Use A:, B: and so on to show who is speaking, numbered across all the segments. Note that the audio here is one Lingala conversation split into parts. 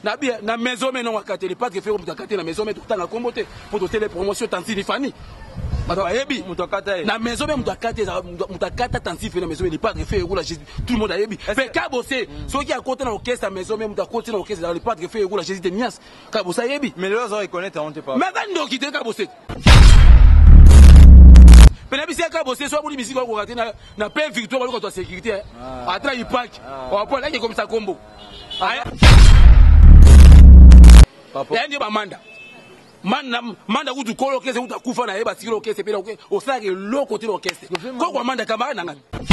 A: Na maison mais non akate les pas que faire akate na maison mais tout temps comboté pour doter les promotions Tantini Fanny. Na maison mais mutakata Tantini na maison mais pas que faire la Jésus tout le monde a yebi. Mais Kabosé ceux qui à côté dans l'orchestre maison mais mutakoti dans l'orchestre dans les pas que faire la Jésus de Nias. Kabosé yebi.
B: Mais les autres connaissent on te pas.
A: Mais quand donc quitter Kabosé. Penabi c'est Kabosé soit pour les musiques qu'on rater na plein victoire contre la sécurité. Atra il pack. On peut là qui comme ça combo. Yaani bamanda manda kutu kolo kese utakufa na yeba sikilo kese pela osage loko tilo kese kwa manda kama nanga
B: parce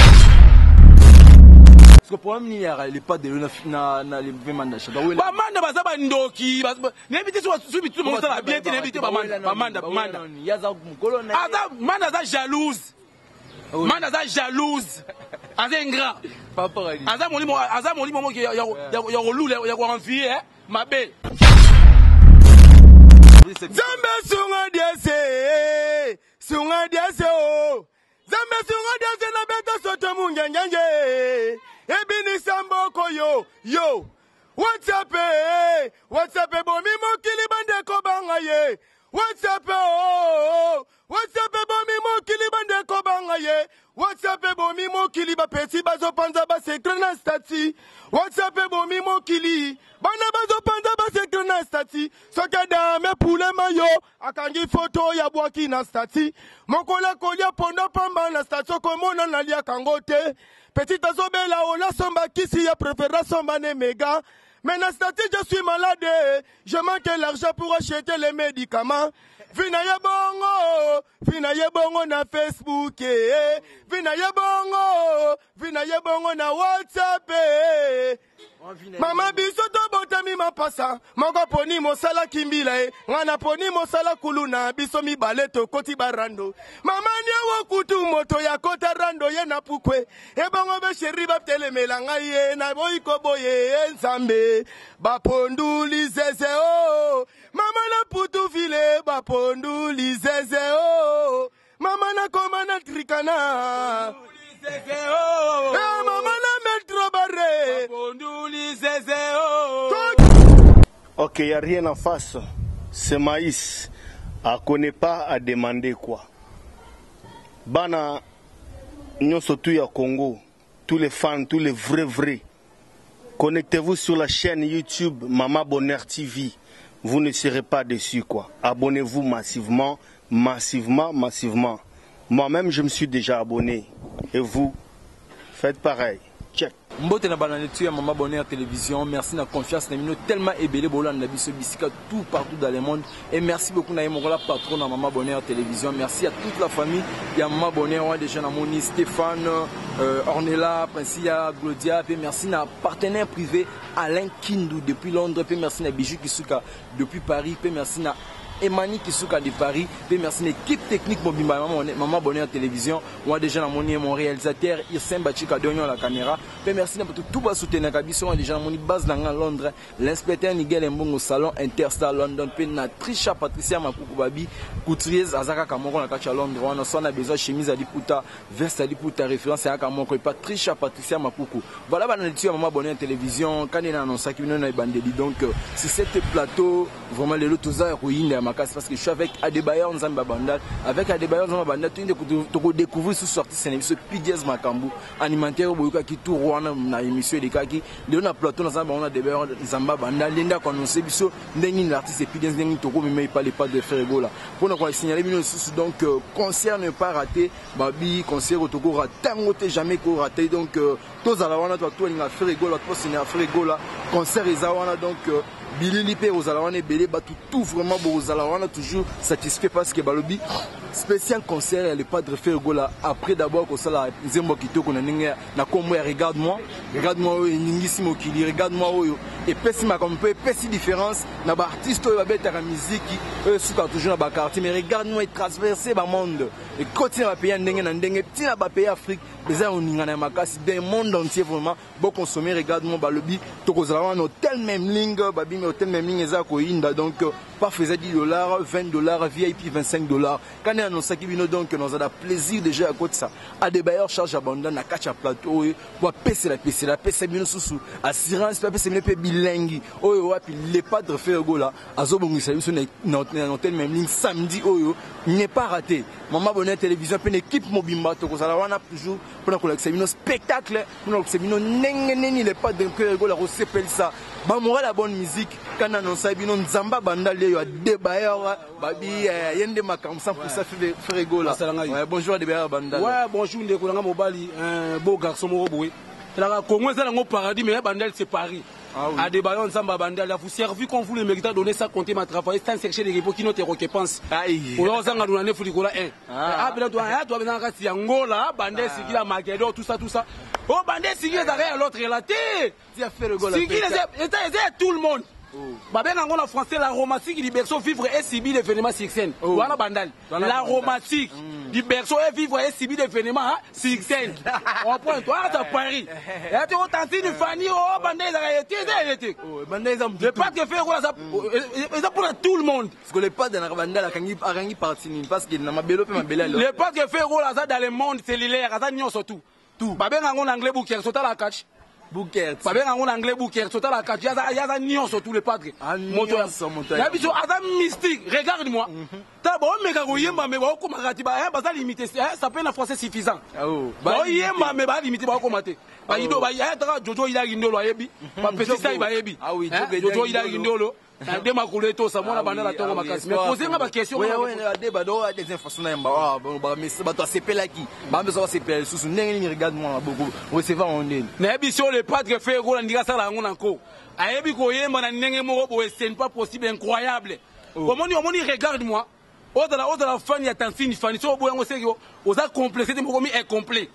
B: que pour amener les pas de na les manda chaba wela
A: bamanda bazaba ndoki nebiti so bitu mo sala bien ti nebiti bamanda
B: yaza mukolo na
A: aza manda za jalouse manda za jalouse aza ingrat
B: papa
A: aza molimo mo ya rolule ya ko envier mabe
C: Zambe sunga diase o. Zambe sunga diase na beta soto mungengenje. Ebini samboko yo. What's up bomi mokili bande ko banga ye. What's up bomi mokili bande ko banga ye. What's up bomi mokili ba peti bazo panza ba secret na stati. What's up bomi mokili bana bazo panza ba secret na stati. Sokada me poule mayo akangi photo ya bwaki na stati. Mokola kolia pondo pamba na stati komona na lia kangote. Petite azobela ola somba kisi ya préférence somba ne méga. Mais na stati je suis malade. Je manque l'argent pour acheter les médicaments. Vina ye bongo na Facebook Vina ye bongo na WhatsApp Mama biso to botami mapasa Moko poni mosala kimbila Ngana poni mosala kuluna Biso mi baleto koti barando Mama nye wokutu moto ya kota rando ye na pukwe bongo be sheri bap telemelanga ye Na boiko boye nzambe Baponduli zeze o Mama na putu file baponduli zeze o Mama na koma na trikana zeze o Mama na metro barre baponduli zeze o.
D: Ok, il n'y a rien en face. Ce maïs, on ne connaît pas à demander quoi. Bana, nous surtout à Congo, tous les fans, tous les vrais. Connectez-vous sur la chaîne YouTube Mama Bonheur TV. Vous ne serez pas déçus quoi. Abonnez-vous massivement. Moi-même je me suis déjà abonné. Et vous, faites pareil. Check.
B: Mbote na bananetu ya Mama Bonheur Télévision. Merci na confiance na mino tellement ébélé bolan na biso bisika tout partout dans le monde. Et merci beaucoup na yemokola patron na Mama Bonheur Télévision. Merci à toute la famille ya Mama Bonheur. On a déjà na moni Stéphane, Ornella, Princia, Glodia. Et merci na partenaire privé Alain Kindou depuis Londres. Et merci na Bijou Kisuka depuis Paris. Et merci na Emani Kisuka de Paris, et merci à l'équipe technique Mobimba Mama Bonheur Télévision. On a déjà mon réalisateur Irsen Bachika Donyon à la caméra. Et merci à tout le soutenir Kabiso. On a déjà mon base dans Londres. L'inspecteur Nigel Mbongo au salon Interstar London. Puis na Trisha Patricia Makuku Babi, couturière Azaka Kamoko à Londres. On a besoin de chemise à Liputa, veste à Liputa, référence à Kamoko et Patricia Patricia Makuku. Voilà, on a dit à Mama Bonheur Télévision. Quand il a annoncé qu'il y a un bandeli. Donc, c'est cet plateau, vraiment les lots tous à ruiner. Parce que je suis avec Adebayor Nzamba Bandal. Avec Adebayor Nzamba Bandal, tu as découvert ce sorti ce Pidiez Makambu, animateur qui tout Rwanda na émission de Kaki. De na plateau Nzamba on a Adebayor Nzamba Bandal. Linda qu'on annonce biso n'engi l'artiste Pidiez n'engi toko mais pas les pas de faire gola. Pour nous signaler donc concert ne pas rater. Babi concert au Togo ratangote jamais qu'on raté donc tous à la wana toi n'engi faire gola toi c'est n'engi faire gola concert Ezawana donc Billy Lipe aux Alawane Belé Batou tout vraiment aux Alawana toujours satisfait parce que Balobi spécial concert elle est pas de faire gola après d'abord que ça la Zembo Kito qu'on a na comme regarde-moi Ningisi Mokili regarde-moi et pessima comme peu pessi différence na ba artiste ba beta la musique suka toujours na ba quartier mais regarde-moi traverser ba monde et côté na pays ndenge na ndenge petit na ba pays Afrique les on ngana makasi d'un monde entier vraiment bon consommer regarde-moi Balobi to ko Alawana hôtel même ligne babi mais hôtel même ligne eza ko inda donc pas faisait $10, $20, VIP $25. Quand nde annonçaki bino donc nous avons plaisir déjà à côté ça à des bailleurs charge abandon na kacha plateau pour pesa bino susu assurance pe pesa bino pe bilingi oyo wapi les padres Fergo là azobongisa biso na hôtel même ligne samedi oyo n'est pas raté Maman Bonheur télévision pe une équipe mobimba to kozala wana toujours pour kolakisa bino spectacle pour kolakisa bino nengeni les padres Fergo la recépel ça ba moral la bonne musique quand annonça bino nzamba bandal yo de bailleurs babi yende makam 100% Fergo là bonjour de bailleurs bandal
A: ouais bonjour ndeko nga mobali un beau garçon mo boy la Congo c'est un paradis mais bandal c'est Paris. À des baillons ensemble bandal vous servi quand vous le méritez donner ça compter ma travail sans chercher les repos qui n'ont pas pense pour leur sang dans l'année fulikola 1 ah ben toi ben kasi Angola bandal c'est qui la Maguedo tout ça oh bandal c'est qui les arrêts à l'autre relaté c'est qui les tout le monde Babé n'a pas français la romantique du berceau vivre et subir l'événement Sixen. Voilà bandal. La romantique du berceau et vivre et subir l'événement Sixen. On prend toi à Paris. Et tu as tenté de Fanny oh bandal a été. Bandal le pas que faire quoi ça pour tout le monde.
B: Parce que le pas dans bandal a gagné partie parce qu'il n'a pas bello pe ma bella.
A: Le pas que faire quoi ça dans le monde cellulaire ça n'y surtout. Tout. Babé n'a pas anglais bouquet sur la catch.
B: Bouquet.
A: Pas bien en anglais bouquet. Total la carte. Il y a un nion sur tous les padres. Moto. Il y a biso adam mystique. Regarde-moi. T'as bon mais quand yemba mais bon comment ratiba hein ça limité ça peut en français suffisant. Bon yemba mais ba limité ba commenter. Ba ido ba ya tra Jojo il a indolo ayebi. Ba petit ça il ba yebi. Ah oui Jojo il a indolo. De ma couleto ça mon abandon la tongo makasi. Mais poser ma question.
B: Oui débat do des informations na yamba. Ba mais ba to sepela qui. Ba mais ça sepela sous nengeni regarde-moi beaucoup. Recevoir on est.
A: Na biso le padre Fergo la ndika sala ngona ko. Ayebi ko yemba na ndenge moko bo c'est pas possible incroyable. Omoni regarde-moi. Au-delà fan ya tansini fan so boyango seko oza complexé de mokomi incomplet.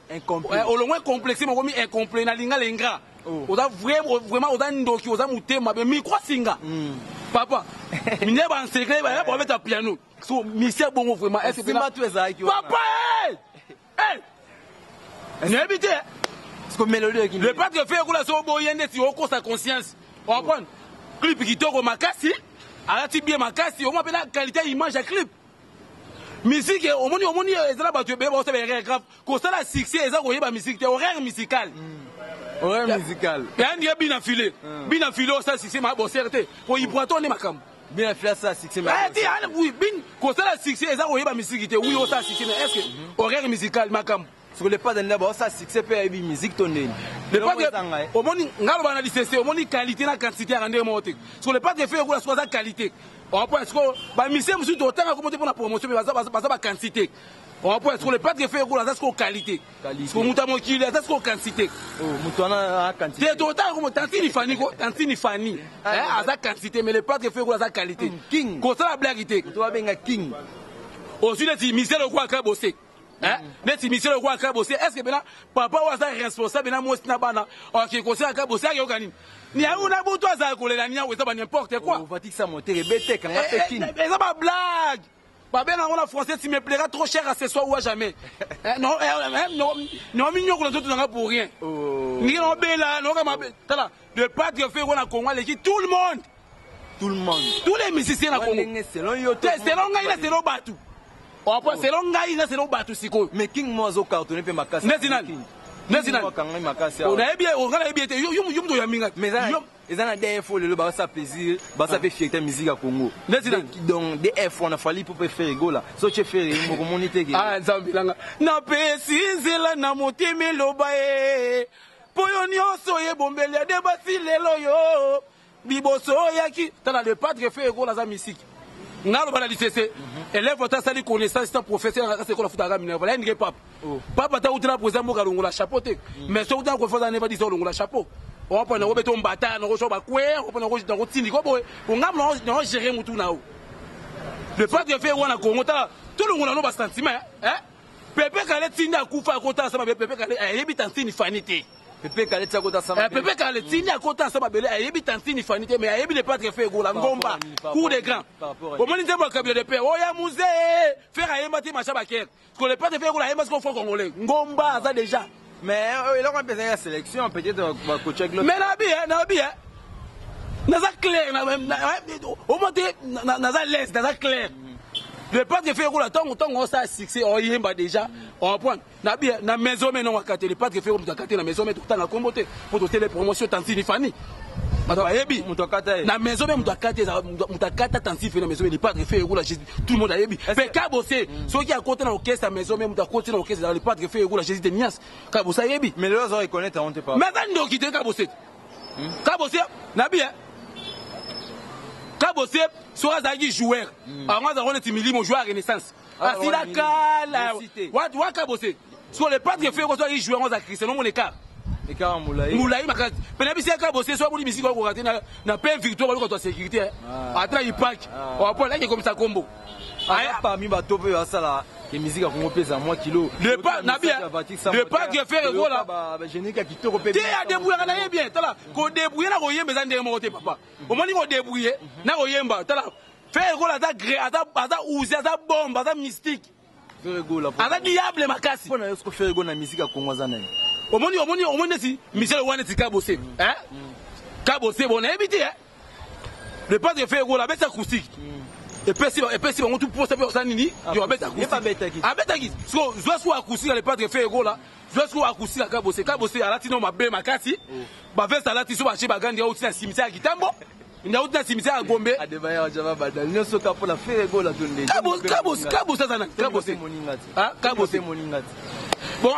A: Au loin complexé mokomi incomplet na linga lenga. Oza vraiment oza ndoki oza mutema be micro singa. Papa, mine ba en secret ba ba mettre piano. So monsieur bongo vraiment est-ce que
B: pas tout ça qui
A: papa n'habite
B: parce que mélodie qui
A: le pas que faire la so boyende si oko sa conscience. On comprend clip qui toko makasi alati bien makasi au moins la qualité image à clip. Musique omoni ezala batu be ba so be grave ko ça la succès ezala ko yeba musique te horaire musical.
B: Horaire musical.
A: Yandi bina filé ça succès ma bo certé ko ibrato ne makam.
B: Bien fait ça succès ma.
A: Oui bin ko ça la succès ezala ko yeba musique te oui o ça succès mais est-ce que horaire musical makam
B: sur le pas de là ça succès peut yeba musique tonne.
A: Le pas de omoni ngalo bana licencié omoni qualité na quantité rendre monter. Sur le pas de faire ko la qualité. On peut est-ce que ba mission musu to tanga comment pour la promotion mais ba quantité. On peut est-ce que le pas de faire ko la ça qualité. Parce que mutamo ki la ça quantité.
B: Oh mutana quantité.
A: C'est total comme tantini fani hein ça quantité mais le pas de faire ko la ça qualité.
B: King.
A: Ko ça la blague té.
B: To benga king.
A: Aussi les Michel le quoi ka bosser. Hein les Michel le quoi ka bosser est-ce que bena papa wa ça responsable na mo sina bana OK ko ça ka bosser yo kanini. Ni a una buto za kolela ni a n'importe quoi.
B: On va dire ça monter bête quand on fait king.
A: Mais ça pas blague. Pas bien en français tu me plairas trop cher à ce soir ou à jamais. Non mignon que les autres n'ont pour rien. Ni non bella non comme tala le pas de faire on a Congo l'équipe tout le monde. Tous les musiciens na Congo. Selon ngai selon batu. On peut selon ngai selon batu siko.
B: Mais king moi zo cartonner pe makasi.
A: Nezina on a bien yum to yaminga
B: mais ils ont des infos le ba ça plaisir ba ça fait fierté musique à Congo donc des infos on a fallu pour faire rigola so che faire mo communauté
A: ah zambilanga na pesi zela na motimi lobae poyo nyonso ye bombele de basilelo yo biboso yaki tana le padre fait rigola za musique ngalo bana lycée élève ota sali connaissance ta professeur à l'école futara minerva la ndike papa ta utila président mo kalongola chapeau te mais so uta ko faza ne va dire longola chapeau on prend no beto mbata no so ba kwe on prend no tindi ko boy on ngam no gérer mutu na o le pas de faire wana Congo ta tout le monde no ba sentiment hein pepe kale tindi akufa ko ta sama pepe kale yebi tantini fanité
B: Pepe Kale Tsakota sama.
A: Pepe Kale tini akota sama bele ayebi tantini fanité mais ayebi le pas de faire gola ngomba coup de grand. Comment dire mon cabine de paix oh ya musée faire ayemba ti macha baker. Ko le pas de faire gola ayemba ko congolais ngomba ça déjà.
B: Mais il aura besoin de sélection peut-être coach avec
A: mais na bien. Na ça clair na au moins na ça laisse na ça clair. Le padre fait rôle tant on ça succès on yemba déjà on prend na bien na maison mais non akate le padre fait rôle akate na maison mais tout temps comboté pour doter les promotions Tantini Fanny madame yebi na maison mais mutakata Tantini na maison le padre fait rôle tout le monde a yebi mais kabosé ceux qui à côté na orchestre maison mais mutakoti na orchestre le padre fait rôle Jésus de Nias kabosé yebi
B: mais les autres reconnaissent on te pas
A: mais ça ndo quitter kabosé na bien Kabosé sera zagi joueur. Avant on est timili mon joueur Renaissance. Asila kala. Wa Kabosé. Sur le padre fait qu'on soit joueur on a Cristiano mon écart.
B: Écart Moulaï.
A: Moulaï makaz. Penabi c'est Kabosé soit pour musique ko rater na pain victoire contre sécurité. Atra il pack. On va là comme ça combo.
B: Parmi bato pe asala que musique a Congo pesa moi kilo.
A: Le pas na bien. Le padre fait gros là.
B: Génique qui te repère.
A: T'es à débrouiller na bien. Tala ko débrouiller na ko yemba zande mo côté papa. Au moins ko débrouiller na ko yemba. Tala faire gros là ça gré ça ouzé ça bombe ça mystique.
B: Faire gros là.
A: Ça diable makasi.
B: Pour na est-ce que faire gros na musique a Congo zana.
A: Au moins si Michel Wane ti Kabosé. Hein? Kabosé bon éviter hein. Le padre fait gros là avec sa acoustique. Et puis si on tout pour ça nini il va mettre acoustique. Abetaki. So soit acoustique le padre fait gros là. Soit acoustique à Kabosé à la tino mabe makasi. Ba veste à la tiso ba che bagandi au tina cimetière Kitambo. Il a au tina cimetière à Gombe.
B: Adebaya java badal. Nous sommes pour la faire gros là donner.
A: Kabosé ça na. Kabosé moningati. Ah Kabosé moningati. Bon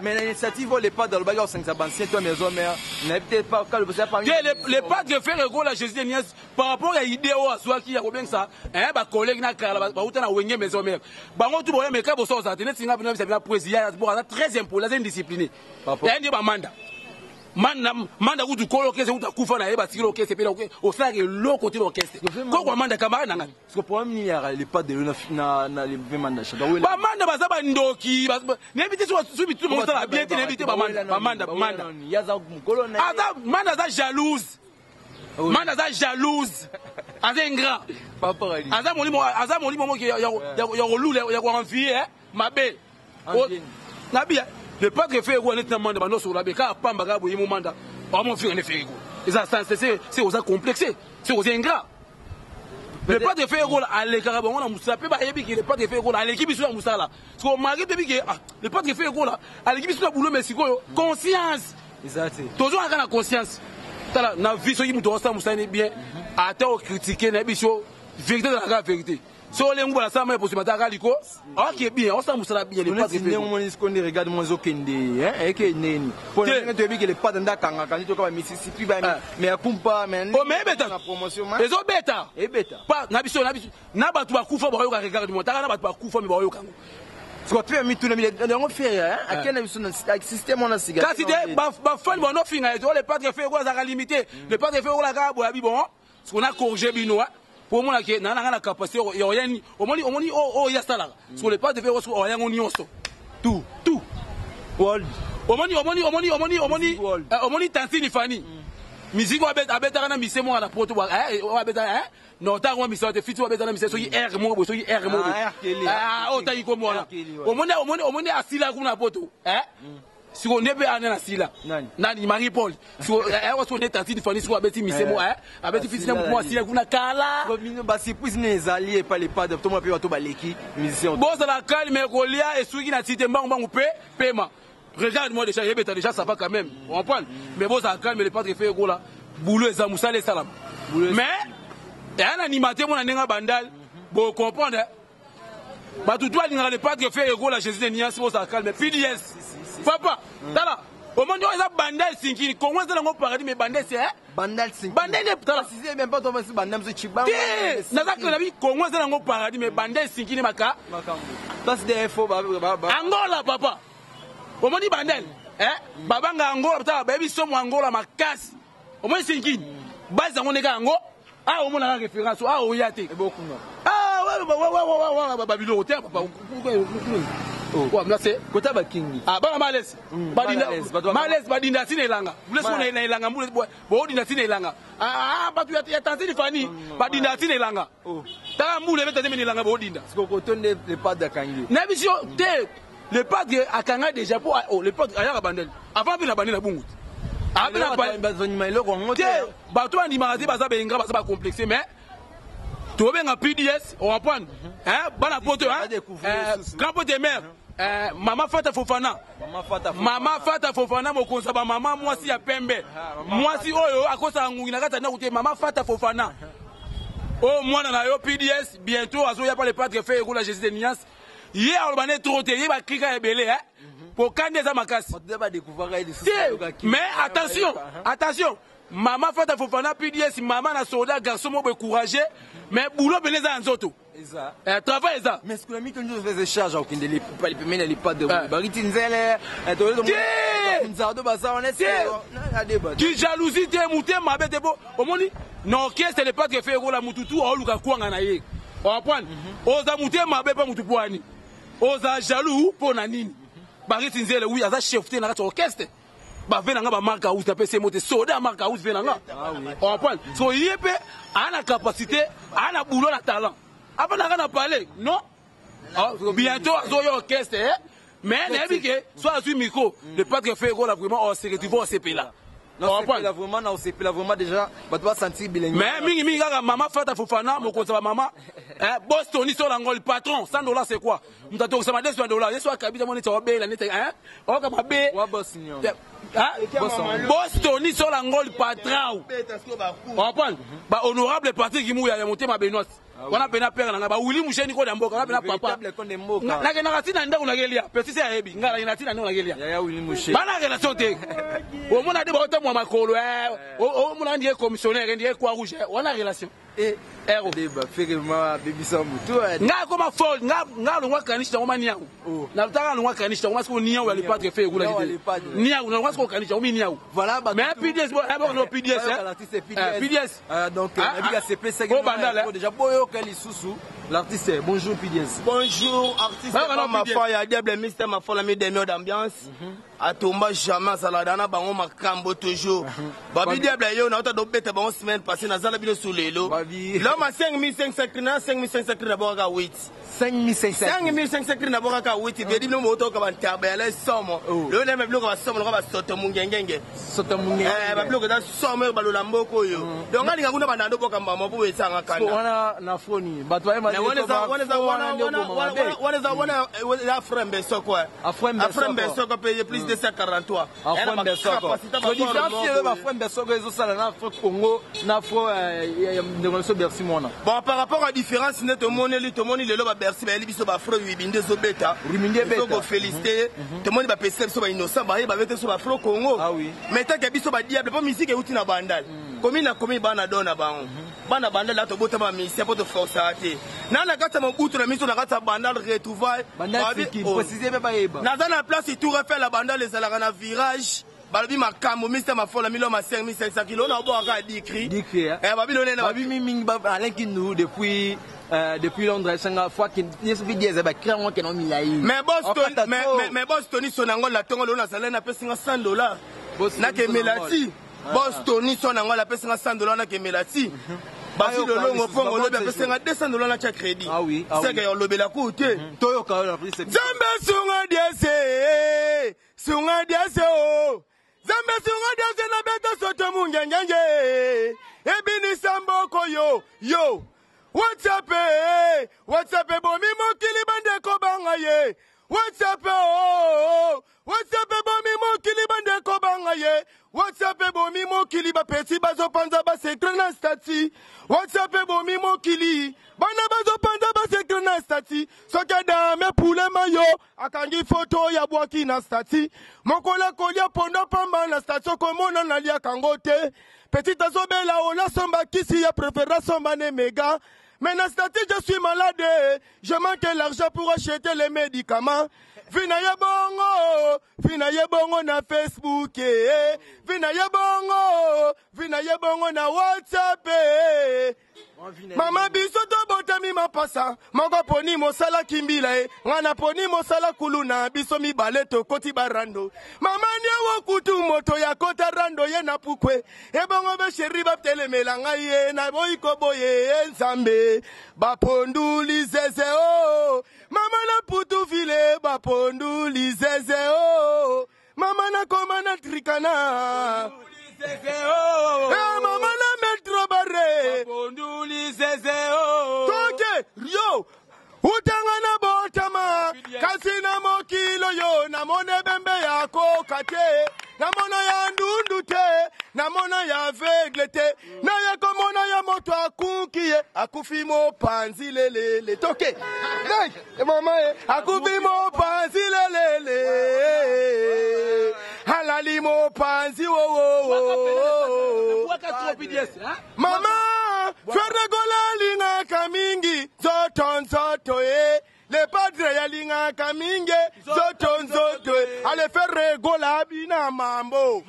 B: mais l'initiative les pas dans le bagage 525 toi maison mère n'a peut-être pas quand
A: les pas de faire gros la Jésus de Nias par rapport à l'idée au aswa qui a combien ça hein ba collègue na kala ba uta na wenge maison mère ba ngotu boya mais ka bo so ça tenait singa bino bisa président bon très impôt la indiscipliné et ndi ba manda kutu kolo kese kuta kufa na yeba tikilo kese pela au ça que l'autre côté l'orchestre ko manda camarade nanga
B: parce que pour moi il y a les pas de na les manda
A: ba manda baza ba ndoki n'invite sur tout le monde la bien n'invite ba manda
B: yaza mukolo na
A: ada manda za jalouse manda za jalouse ada ingrat
B: papa
A: ada molimo ki ya rolule ya ko envier mabe na bien le padre fait quoi nettement de bando sur la beka pamba gabo yimo manda on mon faire ne fait quoi et ça c'est aux complexé c'est aux ingrats le padre fait quoi aller carabo on a musape ba yebi ki le padre fait quoi aller kibisu na musala parce que mari de biki le padre fait quoi aller kibisu na boulot mais sikoyo conscience
B: exact
A: toujours avec la conscience tala na vie so yimu to sta musane bien ata o critiquer na biso vérité de la vérité. So les ngouba la sama pour se mettre à Galiko. OK bien, on s'en moussa bien les pas de faire.
B: On est qu'on regarde moins okende hein et que neni. Pour le te bi que les pas dans kanga quand tu comme Mississippi mais akumpa mais
A: oh mais beta promotion les autres beta
B: et beta
A: pas na biso na batu ba kufa ba yo ka regarde mo taka na batu ba kufa mi ba yo kango.
B: Ce qu'on fait mi tout le monde on fait hein à quel système on a signé.
A: Quand c'est ba fan bon no finga les pas de faire quoi ça limité. Les pas de faire la ka bo ya bi bon. Ce qu'on a corrigé bino pour moi que nana la capacité oyani omoni ya sala sur les pas de faire o yango nyonso tout world omoni Tantini Fanny musique abeta na misemo na poto abeta no ta ko misemo te fitu abeta na misemo soki r mo soki r mo o ta iko mo omoni asila kuna poto si on est bien à Sila, nani Marie Paul, si on est Tantini Fanny, si on abeti misemo, abeti fitina pour Sila kuna kala.
B: Basi puis les alliés pas les pas de tout le monde peut baleki musicien.
A: Bon ça la calme mais Golia et celui qui cité mbang paiement. Regarde-moi déjà, déjà ça va quand même. On comprend. Mais bon ça calme les pas de faire gola. Boulot za musale salam. Mais et un animateur mon nenga bandal, bon comprendre. Ba tout toi n'ira pas de faire gola Jésus de Nias bon ça calme. PDS. Papa, tala. Au moment où ils ont bandal sinki, comment ça l'ont paradis mais bandal c'est
B: bandal sinki.
A: Bandal n'est pas.
B: Si c'est même pas toi mais bandal c'est chiba.
A: Naza que la vie comment ça l'ont paradis mais bandal sinki ni maka.
B: Ça c'est des infos
A: Angola papa. Au moment où bandal, babanga Angola tala baby somo Angola makasi. Au moins sinki. Base on est Angola. Ah au moins la référence ah oyate.
B: Beaucoup non.
A: Ah ouais Babylone terre papa. Oh, merci.
B: Kota ba kingi.
A: Ah, ba malaise. Malaise badinda sine langa. Vous laissez na langa mbule bo dinda sine langa. Ah, batu ya Tantini Fanny badinda sine langa. Oh. Ta mbule beta sine langa bo dinda.
B: Parce qu'on tourne les pas de kangi.
A: Na biso te le padre akanga déjà pour le padre aya bandel. Avant bi na bandel na bungu. Ah, bi na ba
B: bazoni mailo ko ngote.
A: Batu andi magazi baza benga baza ba complexé mais tobenga PDS on va prendre bana poto grand pote mère Mama Fata Fofana Mama Fata Fofana mokonza ba mama mwasi ya pembe mwasi oyo akosa ngungi na kata na kute Mama Fata Fofana oh mwana na yo PDS bientôt azoya pas le padre fait roula Jésus de Nias hier on bané trop te ba krika ebele pour kande za makasi mais attention Mama Fata Fofana PDS maman na soldat garçon mo be courageux mais boulot beneza nzoto travail ça
B: mais ce que l'ami que nous faisait charge au kinde les pas les premiers les pas de bariti nzele nzado baza on est
A: qui jalousie te muté mabete bo omoni non qui c'est le pas que fait rola mututu o luka kwanga na ye on prendre oza muté mabe pa mutu poani oza jaloux pona nini bariti nzele oui aza chef te na kati orchestre ba venanga ba marka ou taper ces mots soda marka ou venanga on prendre so yépe ana capacité ana boulot na talent avant n'a parlé non bientôt zoyo orchestre mais n'habite soit sur micro le pas que fait rôle vraiment on se retrouve au CP là
B: non là vraiment na CP là vraiment déjà ba doit sentir bilingue
A: mais mingi kaka Mama Fata Fofana mokonza mama Boston ni sur l'angole patron $100 c'est quoi mtato kusema $200 yeso akabita moni ta obela neta o kama be
B: wa boss nyo
A: Boston ni sur l'angole patron on prend ba honorable parti qui mouya ya motema Benoît on a pena père na ba wili musheni ko damboka on a pena papa na ke na katina ndako na gelia petit c'est ayebi ngala ina tina na gelia
B: ya wili musheni
A: bana relation te o mona de ba otamwa makolo o mona ndiye commissionnaire ndiye kwa rouge on a relation ero
B: deba fekema bebisa mutu
A: nga koma fold nga longwa kanisha ngoma niau na lutaka longwa kanisha ngoma siko niau ya le padre fait gula niau na longwa siko kanisha ngoma niau
B: voilà
A: mais PDS no PDS PDS
B: donc nabiga CP c'est déjà boyo kali susu l'artiste bonjour PDS
C: bonjour artiste ma foi ya diable Mr Mafola mi demi d'ambiance atomba jamais saladana bango makambo toujours babi diable yo na to beta bango semaine passée na zala bino sous lelo l'homme à 5500 d'abord à 8 5500 d'abord à 8 veut dire mo to ka bantabela somo le même bloc va somo ka ba soto mungengenge ba bloc da somo ba lo lamboko yo donc ali ngakuna banando boka mbamo bo wetsanga kana
B: wana na foni batwa ma
C: wana la frembe soko afrembe soko paye plus de 143
B: afrembe soko so différence le ba frembe soko ezo sala na Afro Congo na Afro de Bercy mona
C: bon par rapport à différence net au moneli to moni lelo ba Bercy ba libiso ba Afro wibinde zo beta
B: riminde beta
C: ko féliciter to moni ba pesa so ba innocent ba bete so ba Afro Congo mais ta ke biso ba diable pas musique euti na bandal komi na komi bana dona bango bana bandal la to bota ba misi pour te forcer até na na kata mobutu na miso na kata bandal retrouvaille
B: bandal qui préciser ba yeba
C: na na place tout refaire la bandal les ala na virage balobi makambo Mr Mafola milo ma 5500 kilo na bo aka dikri babi donné na
B: babi mingi ba Alain Kindu depuis Londres sanga fois qui yesu bi dieza ba créer moi qui non milai
C: mais Boston sonango la tongo lo na sala na pesa $100 na ke melati Boston sonango la pesa $100 na ke melati basi le longo pongo lo ba pesa $200 na cha crédit c'est que yo lobela ku te
B: toyo ka la prise
C: Zambe sunga diese o Zambe sunga diese na beta soto mungengenge ebini samboko yo what's up bomi mokili bande ko banga ye what's up bomi mokili bande ko banga ye what's up bomi mokili ba peti bazo panza ba secret na stati what's up bomi mokili bana bazo panza ba secret na stati soka da me poule mayo akangi photo ya bwaki na stati mokola kolia pondo pamba na stati komona na lia kangote petite azobela ola somba kisi ya préférence somba ne méga. Mais na stati je suis malade, je manque l'argent pour acheter les médicaments. Vinaye bongo na Facebook, vinaye bongo na WhatsApp. Mama biso to botami mapasa, moko poni mosala kimbila ngana poni mosala kuluna biso mi baleto koti barando. Mama nyewo kutu moto ya kota rando ye na pukwe. Ebongo be sheri ba telemela ngai na boyiko boye nzambe. Baponduli zeze o. Mama na putu vile baponduli zeze o. Mama na koma na trikana. Mama na metro barre.
A: Baponduli zeze o.
C: yo utangana botama kasina mokilo yo namone bembe yako kate namona ya ndundu te namona ya aveugle te na ya komona ya moto akunkiye akufi mo panzi lelele toke hey mama akufi mo panzi lelele halali mo panzi wo mama ferregola linga kamingi zoton zoto le padre ya linga kaminge zoton zoto ale ferregola bina mambo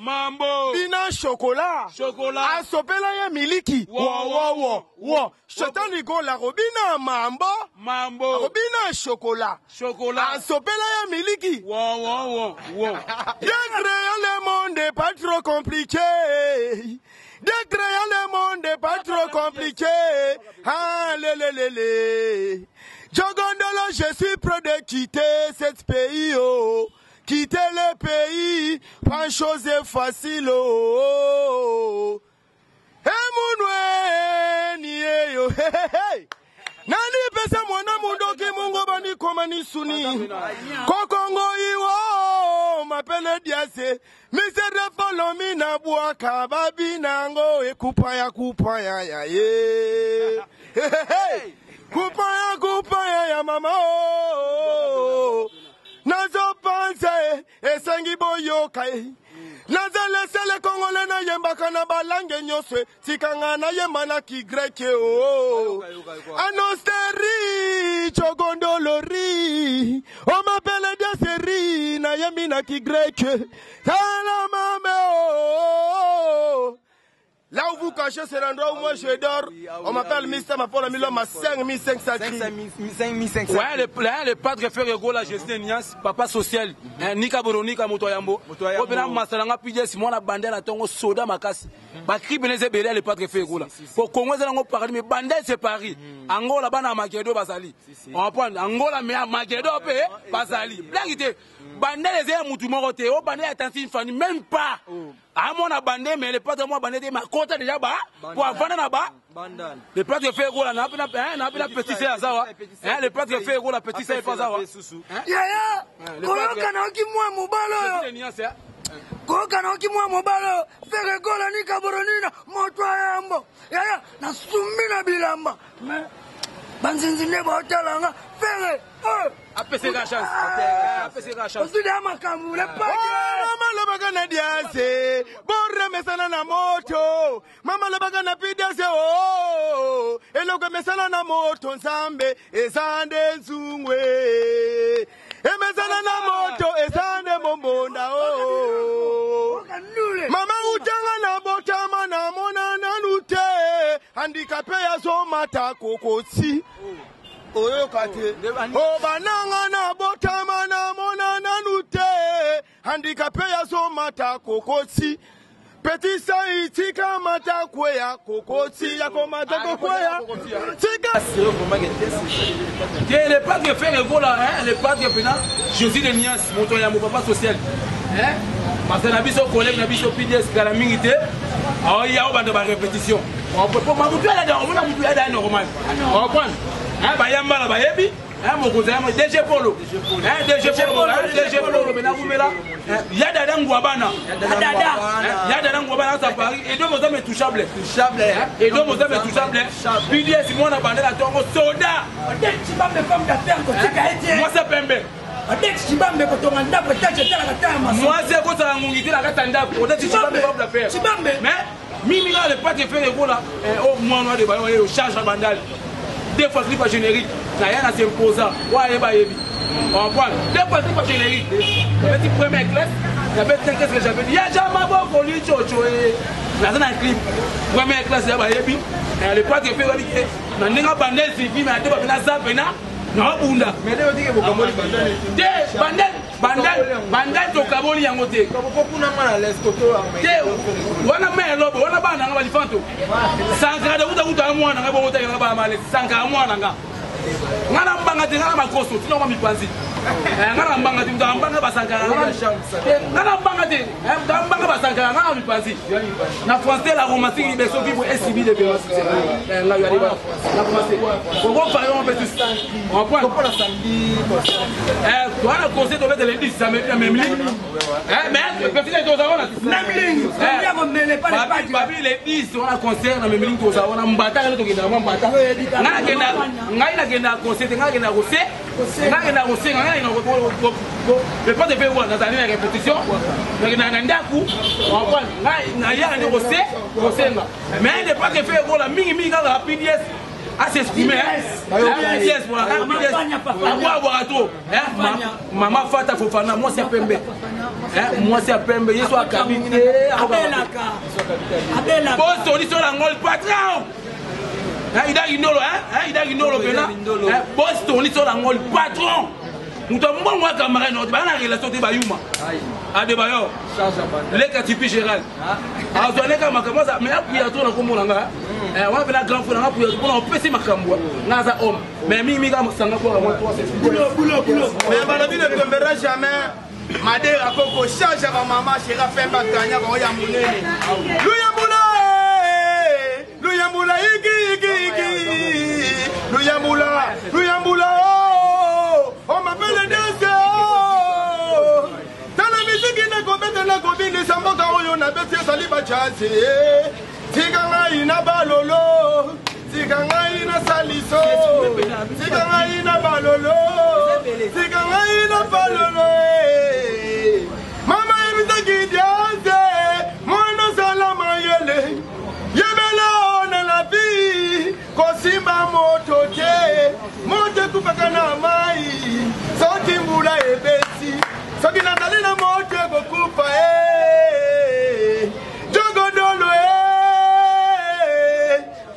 C: bina chocolat asopela ya miliki wo shetani gola robina mambo robina chocolat asopela ya miliki wo Dieu créa le monde pas trop compliqué. De créer le monde n'est pas trop compliqué. Ah, le. Jogondolo, je suis prêt de quitter ce pays. Oh. Quitter le pays, pas chose facile. Oh. Nani pesa mwana mundoki mungo bani komani suni. Kokongo iwo mapele diase. Misere follow me na buaka babi nango e kupaya ya ye. Kupaya ya mama oh. Nazo panse esengi boyoka Nazo lesele kongole na yemba kana balange nyoswe tikanga na yemba na kigreke oh. Anosteri chogondolori o mapele de seri na yembi na kigreke tala mame oh. Là où vous cachez, c'est l'endroit où moi je dors. On m'appelle Mister Mapola Milom à 5500 cris. 5500.
A: Ouais, le padre fait Rego la gestion Nias, papa social. Nika Boronika Motoyambo. Obena Masalanga Pidje, Simon la bandelle à Tongo Soda Makasi. Bakri Beneze Bele, le padre fait Rego là. Pour Congo, c'est un paradis, mais bandelle c'est Paris. Angola, Bana Magedo Basali. On va prendre Angola, mais à Magedo Basali. Blaguité. Bandelle, c'est un moutoumoroté. Oh, bandelle, attention, famille, même pas. À mon abandé, mais les padres, moi, bandé, ma côte déjà bas. Pour avoir là-bas. Les padres fait Rego là, n'a pas petit c'est à ça. Les padres fait Rego la petit c'est pas ça.
E: Yaya, Kolokana qui moi mobalo. Kolokana qui moi mobalo. Fait Rego la ni kaboronina, motoyambo. Yaya, na sumina bilamba. Mais banzinzine botelanga, fait
A: APC la chance. APC la chance.
E: Osudi amakamu le pas.
C: Mama le bagana diase. Borre mesana na moto. Mama le bagana pidase oh. Eloge mesana na moto nzambe ezande zungwe. Emesana na moto ezande mombonda oh. Mama utanga na botama na mona nanute. Handicapé ya zomata kokoti. Oyo kate obananga na botama na mona nanute handicapé ya so mata kokoti petit sai tika mata kwea kokoti ya komata kokwea tika
A: le padre fait Rego là le padre pena Jésus de Nias Motoya mon papa social parce que na biso collègue na biso PDS kala mingité ah il y a au bande ba répétition on peut pas mutu ala da on na mutu ala normal on prend bayamba la bayebi mokoza ya DG Polo DG Polo bena kumela ya dada ngwabana ya dada ngwabana sa Paris et donc vous êtes touchable et donc vous êtes touchable PDS moi na bandela tongo soda
E: Chibambe femme d'affaires ko tika eti
A: moi ça pembe
E: Chibambe ko tonga ndako tache tala katama
A: moi c'est ko ça ngungiti la katanda ko Chibambe femme d'affaires
E: Chibambe
A: mais mimi là le pas que fait Rego là au moins noir de bayo au charge à bandal deux fois clip générique na yana s'imposa wa yeba yebi on prend deux fois clip générique petit première classe j'avais qu'est-ce que j'avais dit ya jama boko li chocho na zana clip première classe ya ba yebi le pas que fait wali na ninga bandel si fi mais ate na zapena na bunda mais de dire bokamoli bandel to kaboli yango te
B: ko kuna mala leskoto
A: wana melo wana bana nga balifanto sanka da uta mwana nga bo uta nga ba male sanka mwana nga ngana mbanga te ngana makoso tino ma mipanzi ngana mbanga ti mbanga basankara ngana mbanga ti mbanga basankara ngana bipanzi na français la romantique beso vivre et civil de violence nga yari ba na français ko fa yo pe tous on point pour la samedi toi le conseil de mettre les 10 ça même ligne mais petit les deux avant même ligne babi les 10 on a concert na même ligne to ça on a mbata le to kenda mbata ngana kenda ngai kenda concert ngana kenda rosé ngana rosé ngana le pas de faire dans la répétition ngana ndaku on point ngai ya ne rosé mais ne pas que faire la mingi ngana rapidesse à s'exprimer yes pour la maman Fata Fofana moi c'est Pembe moi c'est Pembe yeso akabite abelaka posto ni sur la ngol patron ida inolo bena posto ni sur la ngol patron nous avons moi camarade notre ba na relation te bayuma Adebayo les katipi Gérald a donné comme ça mais après à toi na komona nga on va la grand frère na pour on peut se makambo na za homme mais mimi kama sanga kwa moi toi c'est boulot
C: mais balobi ne tombera jamais Made akoko charge ba mama chera Pemba Kanya ba ya munene Luyambula iki Luyambula on m'appelle Dese dans la musique na kobeta na kobine samboka oyo na beti saliba chance Tiganga ina balolo Tiganga ina saliso Tiganga ina balolo Tiganga ina balolo Mama ebita kidianze Mwana salama yele Yebela na la vie Kosimba moto te Mote kupaka na mai Soti mbula ebesi Soki natali na mote bokupa Jogodolo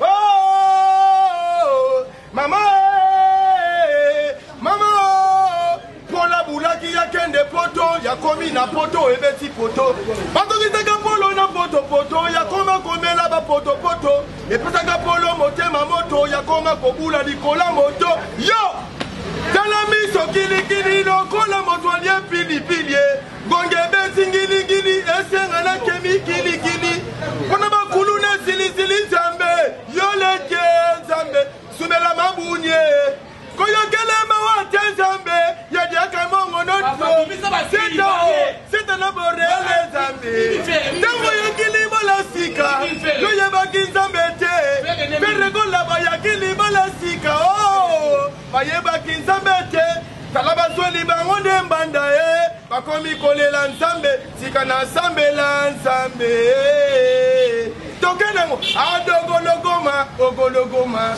C: Oh Mama Pola bulaki ya kende poto Ya komi na poto ebeti poto Bato kitaka polo na poto Ya koma komela ba poto Epetaka polo motema moto Ya koma kobula likola moto Yo Talami so kili no kola moto alie pili Gonge beti ngili Esenga na kemi kili Kona ba kulu na sili zambe Yoleke zambe Sumela mabunye Koyokele mawate zambe Yadiaka mongo notro C'est un aborele zambe Tango yokili mola sika Loye baki zambe te Ferregola bayakili mola sika Oh Baye baki zambe te Talaba sweli bangonde mbanda Bakomi kolela nzambe Sika na nzambe la nzambe Tokenengo Adogologoma Ogologoma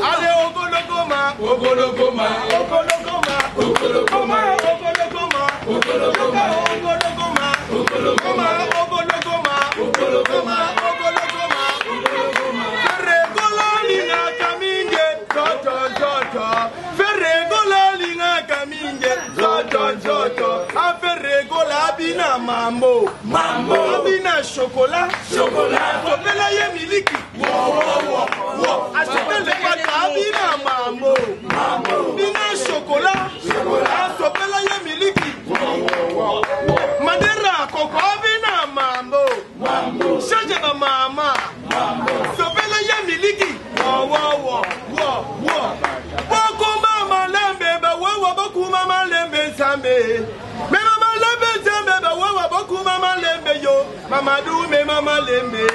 C: Ale ogologoma Ferregola linga kaminge Ferregola linga kaminge Ferregola bina mambo Bina chocolat Sopela ye miliki Asopele pata bina mambo Bina chocolat Sopela ye miliki Madera koko bina mambo Change ba mama Sopela ye miliki Bakuma malembe ba wawa bakuma malembe sambe Me mama lembe sambe ba wawa bakuma malembe yo Mama du me mama lembe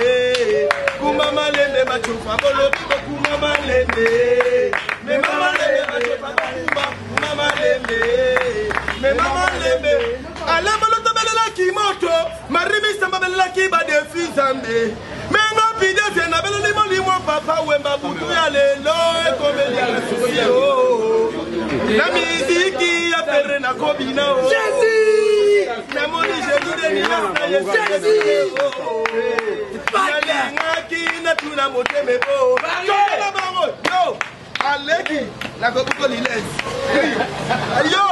C: Kuma malembe ba chufa bolo bakuma malembe Me mama lembe ba chufa kuma malembe Me mama lembe Alama lo tabela kimoto Marimi samba bela ki ba defi sambe Menga pide se na bela limo limo papa wemba butu ya lelo Komeli ya suyo Na miziki ya ferre na kobina o Jésus Na moni jesu de ni na Jésus Ngaki na tuna moteme bo Tola bango Yo Alegi Nagobuko liles Yo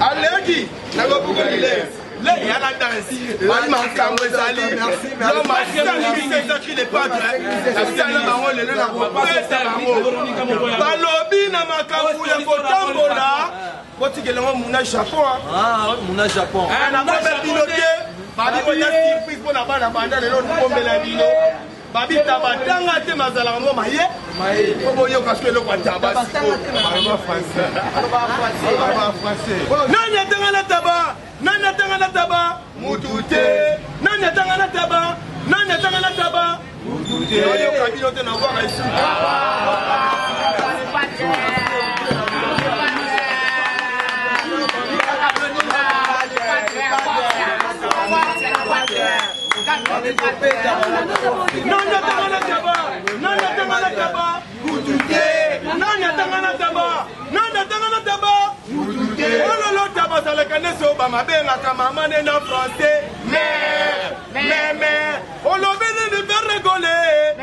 C: Alegi Nagobuko liles Il y a la danse. L'homme a écrit les padres. Balobi na makambu ya kotambola. Botikelanga muna Japon.
B: Ah, muna Japon.
C: Na ba pilote. Babi ko ya surprise pona bana banda lelo nkombela bino. Babi tabatanga te mazala ngo maye. Maye. Ko yo parce que le kwa taba. Français. Nanya tanga na taba. Nanya tanga na taba. Mutute. Nanya tanga na taba. Nanya tanga na taba. Mutute. Yo kabilo te na kwa ici. Nanya tangana taba, nanya tangana taba, mutuke. Nanya tangana taba, nanya tangana taba, mutuke. Ololo taba salekane so ba mabenga kama mane na français. Mais, olobene de faire rigoler.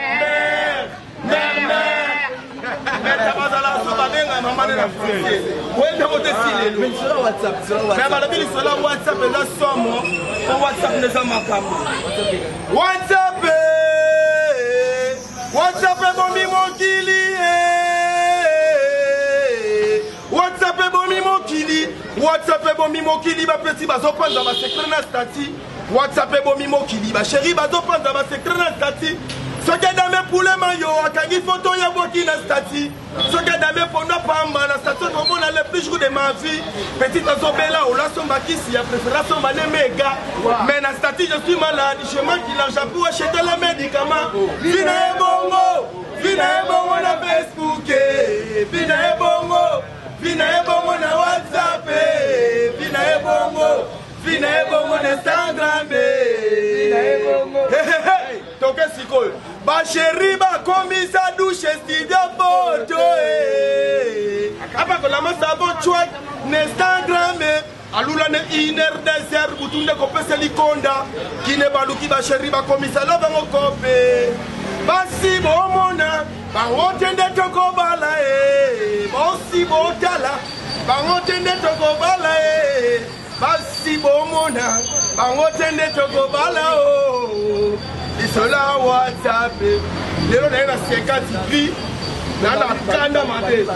C: Mais taba sala so ba benga mama na français. Ouais, de côté style. Mais sur WhatsApp, mais ba bili sur WhatsApp la somme. WhatsApp ne sama kama. WhatsApp bomi mokili. WhatsApp bomi mokili. WhatsApp bomi mokili ba petit bazo panza ba secret na stati. WhatsApp bomi mokili ba chéri bazo panza ba secret na stati. Soke dame poule mayo akangi photo ya boki na stati. Soke dame pona pamba na stati comme on a le plus jour de ma vie. Petite azobela ou la somba qui si a préféré somba les méga. Mais na stati je suis malade, je manque l'argent pour acheter les médicaments. Vina bongo na Facebook, vina bongo na WhatsApp, vina bongo na Instagram, toke sikoyo. Ba chéri ba komisa douche studio photo apa ko la masabo chouak Instagram alula ne iner desert butunde ko pesa likonda kine baluki ba chéri ba komisa la bango kope basi bomona ba wotende toko bala bosi botala ba wotende toko bala basi bomona ba wotende toko bala Isola WhatsApp, lelo na ina 50 vie, na na kanda mate.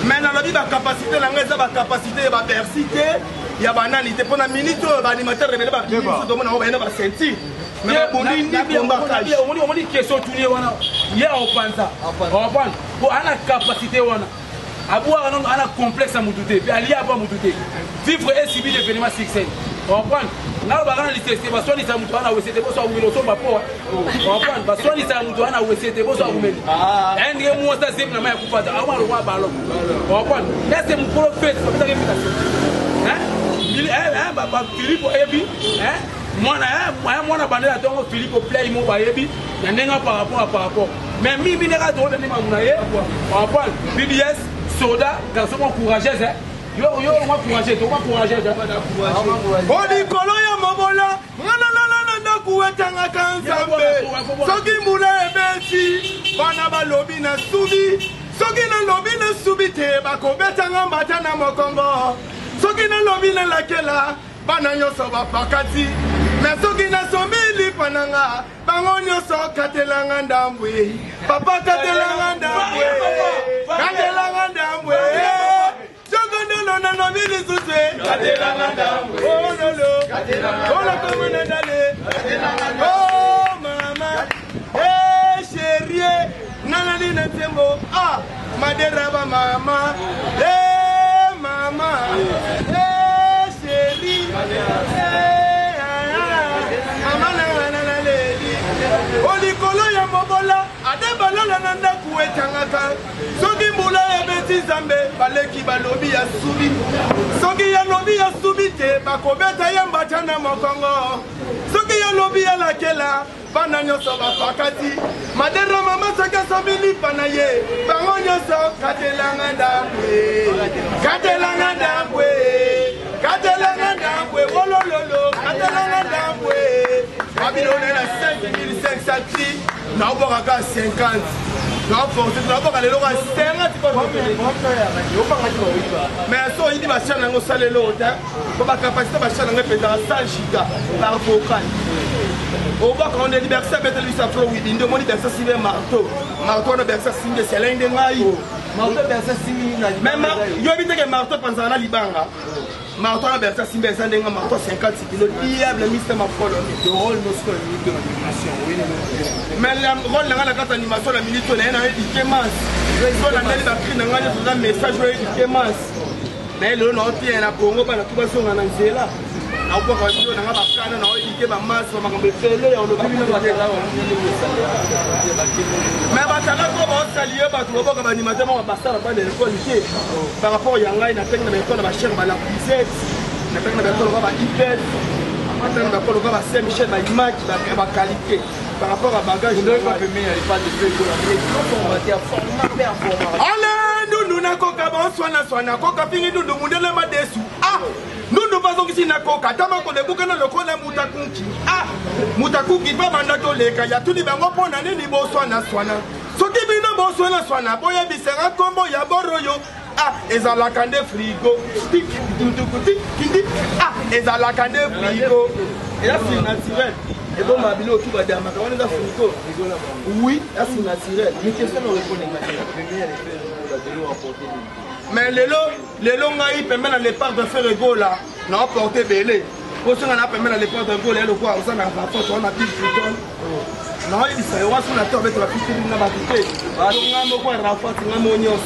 C: Mais na la vie ba capacité la ngeza ba capacité ba diversité, ya banani te pona minute ba animateur rebele ba minute do mona ba ina ba senti. Mais bondi ni bomba kaji.
A: On dit question tourner wana. Ya opanza. Opan. Pour ana capacité wana. Aboua ana complexe à Moutouté, puis allié à pas Moutouté. Vivre et subir des événements succès. On comprend. Là, on va rendre les soit ni ça Moutou ana ouessé, soit ou son bapo. On comprend. Soit ni ça Moutou ana ouessé, soit ou meni. Un des mots ça c'est na main coupa. Avant le roi ballon. On comprend. Là c'est mon prophète, c'est une invitation. Hein? Philippe Ebi, hein? Moi na bandé la tongo Philippe play mo ba Ebi, na nenga par rapport. Mais mi binera do de ma munaye. On comprend. BDS Soda, garçon courageuse, hein? Yo, on va courager, on va courager.
C: Bodi kolo ya mobola, na kuwetanga kanzambe. Soki mula ebeti, bana balobi na subi. Soki na lobi na subi te, bakobetanga mbata na mokongo. Soki na lobi na lakela, bana nyoso bapakati. Mais soki na somili pananga, bango nyoso katelanga ndambwe. Papa katelanga ndambwe. Katelanga ndambwe. Jogondo na no bili suse. Katelanga ndambwe. Oh lolo. Katelanga. Oh la komune dale. Katelanga. Oh mama. Eh chérie. Nana li ntembo. Ah, maderaba mama. Eh mama. Eh chérie. Olikolo ya mobola adebalola na ndaku etangaka soki mbula ebeti zambe baleki balobi ya subi soki ya lobi ya subi te bakobeta ya mbata na mokongo soki ya lobi ya lakela bana nyonso bapakati madero mama soki asobili pana ye bango nyonso katelanga ndambwe katelanga ndambwe katelanga ndambwe wolololo katelanga ndambwe Babylone a 5500 cris, n'a pas 50. Non, forcé, tu vas voir les lois, c'est un petit peu. Mais ça, il dit que la chaîne est au salé l'autre. Pour la capacité de la chaîne, on est à 100 gigas par vocal. Au bas, quand on est liberté, c'est lui, ça fait 8. Il demande de s'assurer marteau. Marteau, on a bercé 6 c'est l'un des maillots. Marteau, bercé 6 même, il y a que marteau pendant la Libanga. Marteau, on a bercé 6 c'est un marteau 56 kg. Diable, Mr. Mafolo. Le rôle de l'animation, oui. Mais le rôle de la animation, la minute, on a éduqué masse. On a mis un message éduqué masse. Mais le nom tient à Congo, par la Toubason en Angela. On peut rajouter dans la canne, on a éduqué ma masse, on a fait on a mais Batala, comment on s'allie, comme animateur, on va passer à la fin de l'école. Par rapport à Yanga, il a fait une école, ma chère, la Pisette, il a fait une école, on va hyper. On a fait l'école, Saint-Michel, ma image, ma qualité. Par rapport à bagage, il n'y a pas de feu. Allez, nous n'avons qu'à soigner, qu'à finir, nous nous demandons des sous. Ah, nous nous faisons ici na coca, tama ko le bouquin le coin Mutakuki. Ah, Mutakuki va mandato le kaya, tout dit bango pour l'année ni bon soin. Ce qui vient de bon soin, boya bisera combo ya boroyo. Ah, ils ont la canne de frigo. Ah, ils ont la canne de frigo. Et là, c'est naturel. Et bon, ma bilo, tout va dire, ma camarade a frigo. Oui, là, c'est naturel. Mais qu'est-ce qu'on répond mais les lots ont permis à l'épargne de faire le go là, n'a pas porté belé. Pour ce qu'on a permis à l'épargne de go là, le quoi, on a rapport, on a dit que non, il dit ça, on a sur la table avec la piste de la batterie. On a un rapport, on a un oignon.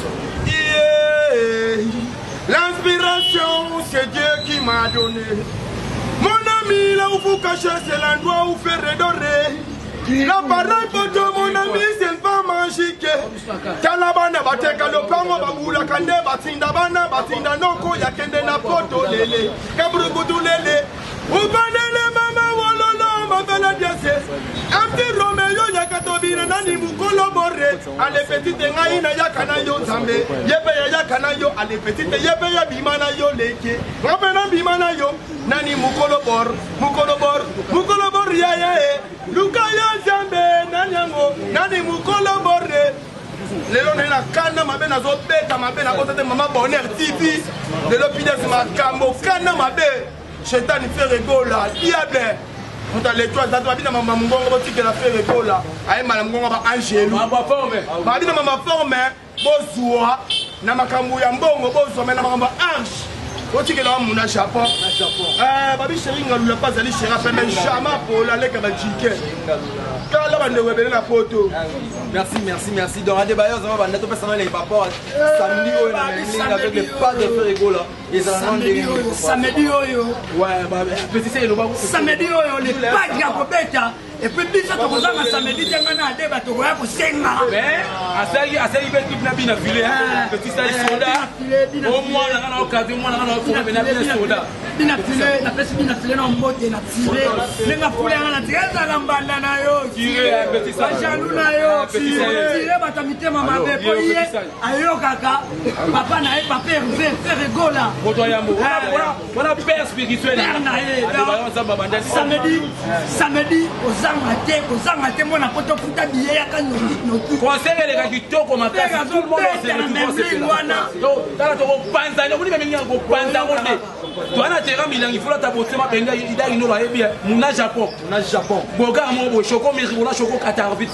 C: L'inspiration, c'est Dieu qui m'a donné. Mon ami, là où vous cachez, c'est l'endroit où vous faites redorer. La parole pour mon ami, c'est une femme magique. Kalabana bateka le pango babula kande batinda bana batinda noko ya kende na poto lele. Kabrugudu lele. Ubanele mama wololo mabela diase. Amti Romeo yakatobina nani mukolo borre. Ale petite ngaina yakana yo zambe. Yebe yakana yo ale petite yebe ya bimana yo leke. Robena bimana yo nani mukolo bor ya ya e. Lukaya zambe nanyango nani mukolo borre. Lelo na kana mabe na zo beta mabe na kotete mama bonheur TV. Lelo pides makambo kana mabe. Shetani fait rigola diable. On a les trois dates bina mama mungongo botike la fait rigola. Aye mala mungongo ba angelu. Ba forme. Ba bina mama forme bozwa na makambo ya mbongo bozwa na makambo ange. Botike la muna Japon. Babi chéri ngalula pas ali chéri fait même chama pour la leka ba jike. Kala bande webele na photo.
B: Merci. Dans Radio Bayer, on va bande to personne les papas. Samedi avec les pas de feu rigola.
E: Samedi oyo.
A: Ouais, bah petit c'est le bas.
E: Samedi oyo les pas ya kobeta. Et puis biso to kozanga samedi tanga na débat to ya kosenga.
A: Mais asali bet na bina filé petit ça soda. Au moins na occasion moi na faut bina soda.
E: Bina filé na pesi bina filé na mbote na tiré. Lenga fule na tiré za mbanda na yo. Tiré petit ça jalou na yo. Tiré batamite mama be poye. Ayo kaka. Papa na e papa Hervé faire rigola.
A: Moto yambo. Voilà père spirituel.
E: Samedi kozanga te mona poto futa biye ya kanyoki.
A: Conseil les gars qui toko makasi tout le monde c'est le wana. Donc to panza no kuni mengi ko panza monte. To ana tera milangi fula ta botema benga ida ino la ebia muna Japon. Boga mo bo choko mi ribola choko 14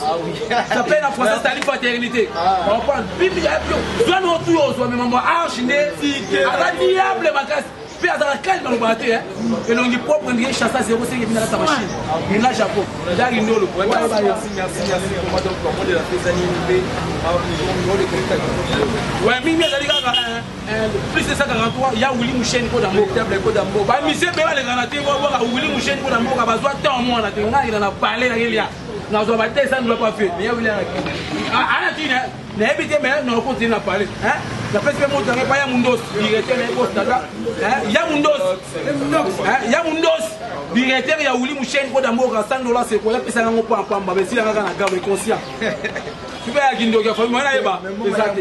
A: ça fait la française tali paternité. On prend bibi ya bio. Soit no tu yo même mo archine ala diable makasi. À la calme dans le bateau, et l'on dit propre, on dit chasse à 0,5 et puis dans machine. Il là, Japon. Là, il nous le point.
B: Merci. Pour donc, comment de la faisabilité.
A: Ouais, mais plus de 143, il y a Willy Mouchen pour d'amour. Bah, monsieur, les granatés vont voir Willy Mouchen pour d'amour, à besoin de temps, moi, il en a parlé, il y a. Nous avons battu ça, nous ne l'avons pas fait. Mais il y a Willy mais non, continue à parler. La presse que montre pas Yamundos, directeur des postes là. Yamundos, directeur ya Willy Mouchen pour d'amour à $100 c'est quoi? Ça n'a pas en pamba, mais si la gana garde conscient. Tu vas à Guindo, il faut moi là bas. Exact.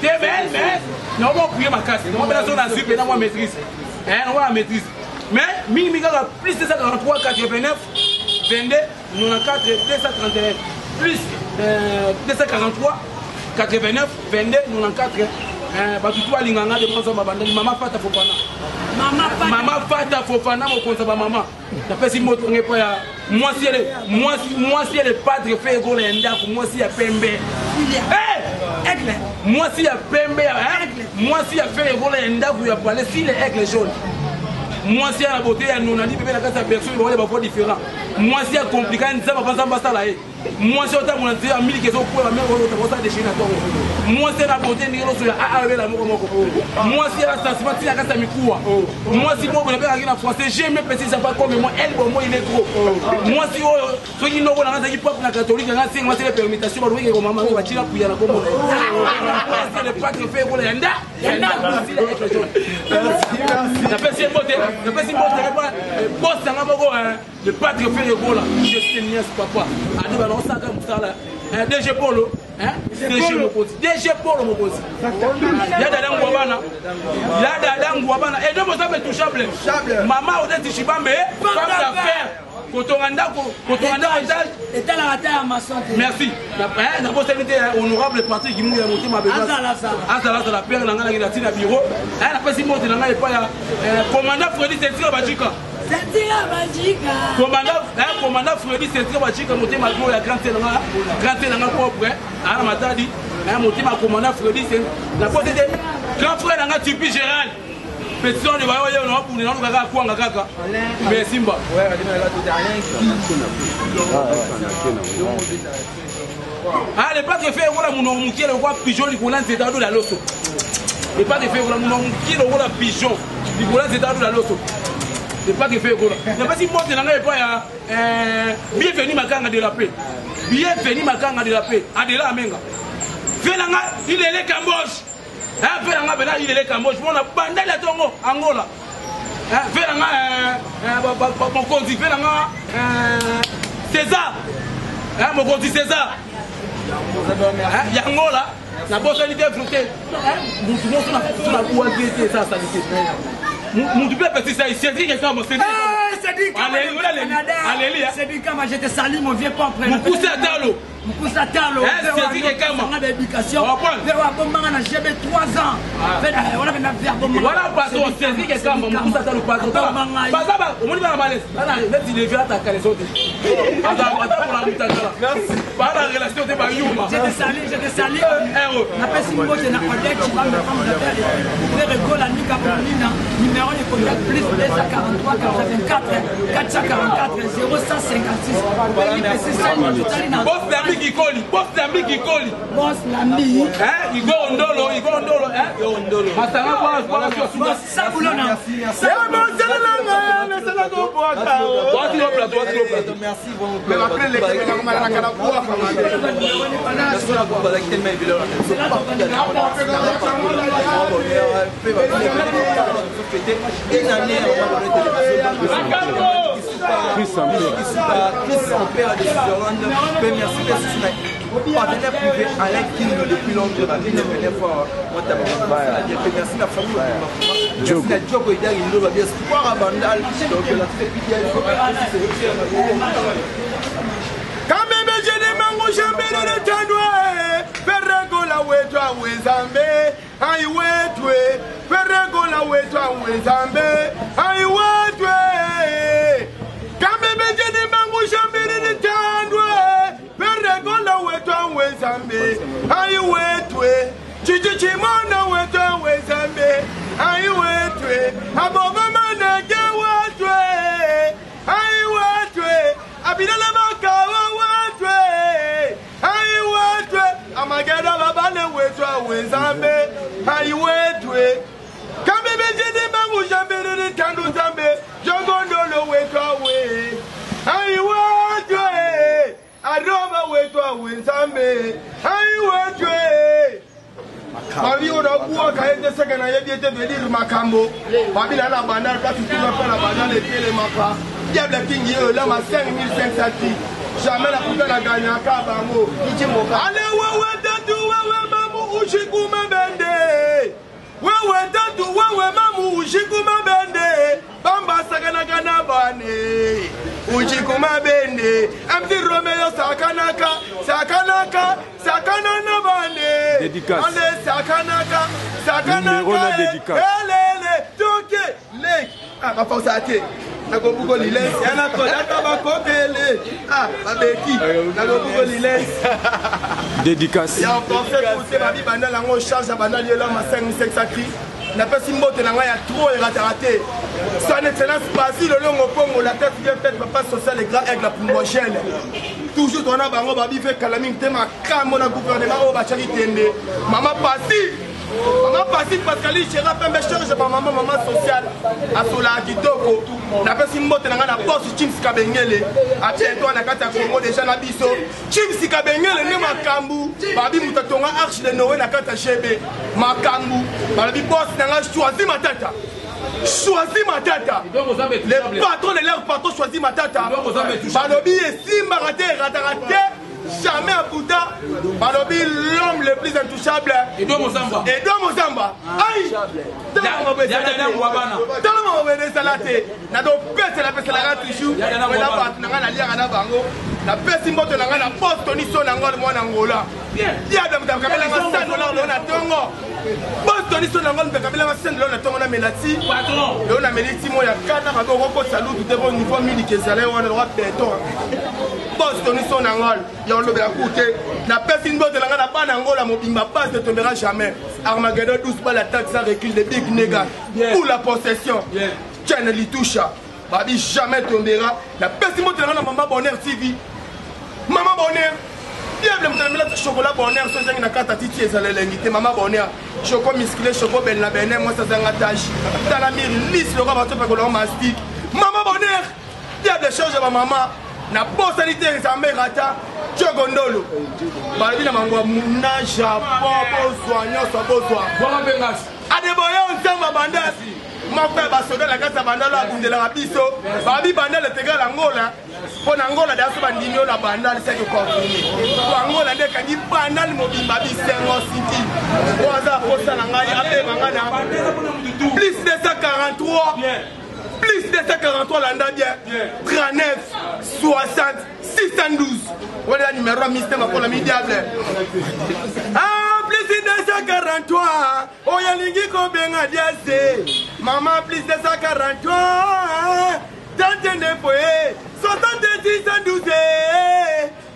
A: T'es belle, mais non, on va couiller ma casse. On va faire la zone et on maîtrise. On va la maîtrise. Mais Mimi plus de 143 89 22 94 231. plus 243 89 22 94 batutu balinganga de konza babandali mama Fata Fofana mama Fata Fofana mokonza ba mama napesi moto ngepo ya mwasi le padre fait gole ndako mwasi ya pembe mwasi ya pembe mwasi ya fait gole ndako ya palais si le aigle jaune mwasi ya beauté ya nonani bébé la kasa personne ils vont différent mwasi ya compliqué nzaba banza basala mwasi otamona nzela ya miliki ezo kwa mère otakosa de china tongo mwasi na beauté ni loso ya aawe la moko mwasi ya sentiment tina kasa mikuwa mwasi mo bona beka na français jamais précis ça pas comme moi elle bon moi il est gros mwasi oyo soki noko na nzaki pop na catholique na singa mwasi le permutation ba ruike ko mama ba chira kuya na kombo c'est le pas que fait pour les nda na pesi moté boss na moko le padre fait le gola je sais nias papa adi ba no saka mutala DG Polo DG Polo mokozi ya dada ngwa bana et deux mosa be touchable mama odeti shibambe femme d'affaires kotonganda état la rata ya maçon merci na possibilité honorable parti qui mou ya motima be azala la père na ngala ngila tina bureau na pesi moto na ngala pa ya commandant Freddy Sentira Bajika commandant Freddy Sentira Bajika motima go ya grand nanga propre ana matadi na motima commandant Freddy Sentira la possibilité grand frère nanga Tupi Gérald petit on va yo no pour no kaka kwanga kaka mais Simba le pas que fait voilà mon mukiele kwa pigeon ni kuna nzeta do la loso le pas que fait voilà mon mukiele voilà pigeon ni kuna nzeta do la loso le pas que fait voilà ne pas si monte na ngai pas ya bienvenue makanga de la paix bienvenue makanga de la paix adela amenga venanga il est le Cambodge venanga bena il est le Cambodge mona bandali ya tongo Angola venanga mokonzi venanga César mokonzi César Yangola na bossa l'idée flotter mutu moto na kuwa gete ça salité mutu pe petit ça Cédric est comme Cédric Cédric comme je te salue mon vieux papa Moussa Talo Cédric est comme on a d'éducation vers bomba na GB 3 ans on a même vers bomba voilà patron Cédric est comme Moussa Talo patron baba on moni ba malaise là les il vient ta caresse merci par la relation de Bayuma je te salue na pesi mo je na Odette qui va me prendre de rigole à Nika Polina numéro de contact plus 243 84 444 0156 boss l'ami qui colle boss l'ami Igor Ndolo Masanga boss Sabulona merci bon après les partenaire privé Alain King depuis longtemps merci la famille merci la Diogo Ida Indo va bien espoir à Bandal donc la quand même j'ai des mango jamais de tandoué ferregola wetwa wezambe ai wetwe ferregola wetwa wezambe ai wetwe quand même j'ai des mango jamais de tandoué ferregola wetwa wezambe ai wetwe chichi mona wetwa wezambe ai wetwe aboma mana ge wetwe ai wetwe abidala makawa wetwe ai wetwe amageda babane wetwa wezambe ai wetwe kambe jede mangu jambere de tandu zambe jogondolo wetwa we ai wetwe aroma wetwa wezambe ai wetwe Babi on a beau quand même c'est que na yebi te venir makambo babi na bandar ka tu vas faire la bandar et les mapa diable king yo là ma 5500 jamais la poule la gagne ka bango allez wewe tatu wewe mamu ushikuma bende wewe tatu wewe mamu ushikuma bende bamba sagana kana bane
C: Kuchikuma bende. Un petit Romeo Sakanaka. Sakanaka. Sakanana bande.
B: Dédicace.
C: Sakanaka. Sakanaka.
B: Numéro na dédicace.
C: Toke. Lek. Ah, ma force a été. Nagobugo Liles, yana kodaka bakokele. Ah, babeki. Nagobugo Liles.
B: Dédicace.
C: Ya pensé pousser babi banda la ngo charge banda liela ma 5 sacré. Na pas simbote na nga ya trop et raté. Son excellence Basile le longo pongo la tête bien faite papa social et grand aigle la Pumbogel. Toujours on a bango babi fait calaming tema kamo na gouvernement o ba charité ndé. Maman Basile. Maman Pascal Pascal Chéra Pembe charge par maman sociale à Sola Kitoko. Na pesi mbote na na boss Chims Kabengele. A bientôt na kata Congo déjà na biso. Chims Kabengele ne makambu. Babi mutatonga arche de Noé na kata Chebe. Makambu. Babi boss na nga choisi matata. Choisis ma tata. Les patrons de leur patron choisis ma tata. Balobi et Simba raté raté. Jamais à Bouddha, Balobi l'homme le plus intouchable. Edouard Mozamba. Aïe. Tellement mauvais salate. Na do pèse la pèse la toujours. Na ba na lia na bango. Na pèse mboto na na poste Tony so na ngol mo na ngola. Ya da mtakabela ma $100 na tongo. Poste Tony so na ngol mtakabela ma $100 na tongo na melati. Patron. Le na melati mo ya kana ba go ko salut de bon niveau midi que ça là on a droit béton. Poste Tony so na ngol. Ya on le bela côté. Na pèse mboto na na ba na ngola mo bimba passe ne tombera jamais. Armageddon 12 balles attaque ça recule les big niggas. Pour la possession. Tiens li touche. Babi jamais tombera. La pèse mboto na Maman Bonheur TV. Maman Bonheur, diable me chocolat Bonheur, ce que na kata titi ezala l'engité Maman Bonheur, choco musclé, choco belle na bene, moi ça zanga tâche. Dans la mire lisse le rabat pas que mastic. Maman Bonheur, diable change ma maman. Na boss sanitaire ça me rata. Chogondolo. Balobi na mangwa na Japon soignant so bozwa. Bona bengas. Adeboyo nzamba bandasi. Mokwe basoda la kasa bandalo abundela rabiso. Babi bandalo tegal Angola. Pour Angola d'ailleurs bandinyo la bandal c'est que confirmé. Pour Angola de kangi bandal mobimba bi 5 city. Oza posa na ngai abe mangana. Plus de 143. Plus de 143 landa bien. 39 60 612. Voilà le numéro mystère pour le diable. Ah plus de 143. Oh yalingi ko benga diase. Maman plus de 143. Tantene poe. 76 112.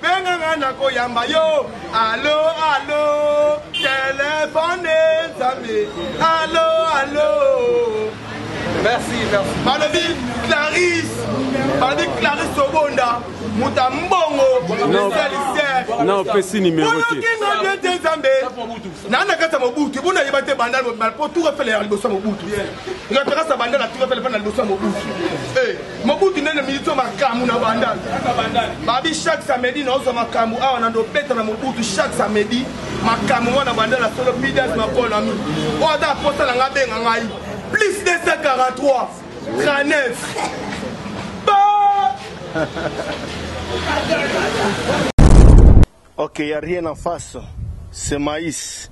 C: Benga na ko yamba yo. Allô téléphone samedi. Allô. Merci. Balobi Clarisse Obonda. Mutambongo.
B: Non, petit numéro.
C: Nana kata mobutu. Buna yebate bandal pour tout refaire les bossa mobutu. Ngata sa bandal tout refaire les bossa mobutu. Mobutu nene milito makamu na bandal. Babi chaque samedi na ozo makamu awa na ndo beta na mobutu chaque samedi makamu wana bandal la solo midas ma pole ami. Oda posta na ngabenga ngai. Plus de 143 39.
D: Ok, il n'y a rien en face. Ce maïs,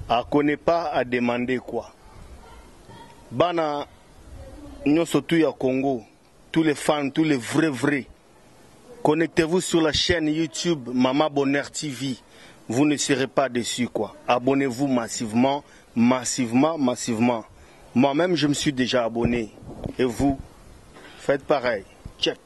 D: ne connaît pas à demander quoi. Bana, nous surtout à Congo, tous les fans, tous les vrais. Connectez-vous sur la chaîne YouTube Maman Bonheur TV. Vous ne serez pas déçus quoi. Abonnez-vous massivement. Moi-même, je me suis déjà abonné. Et vous, faites pareil. Check.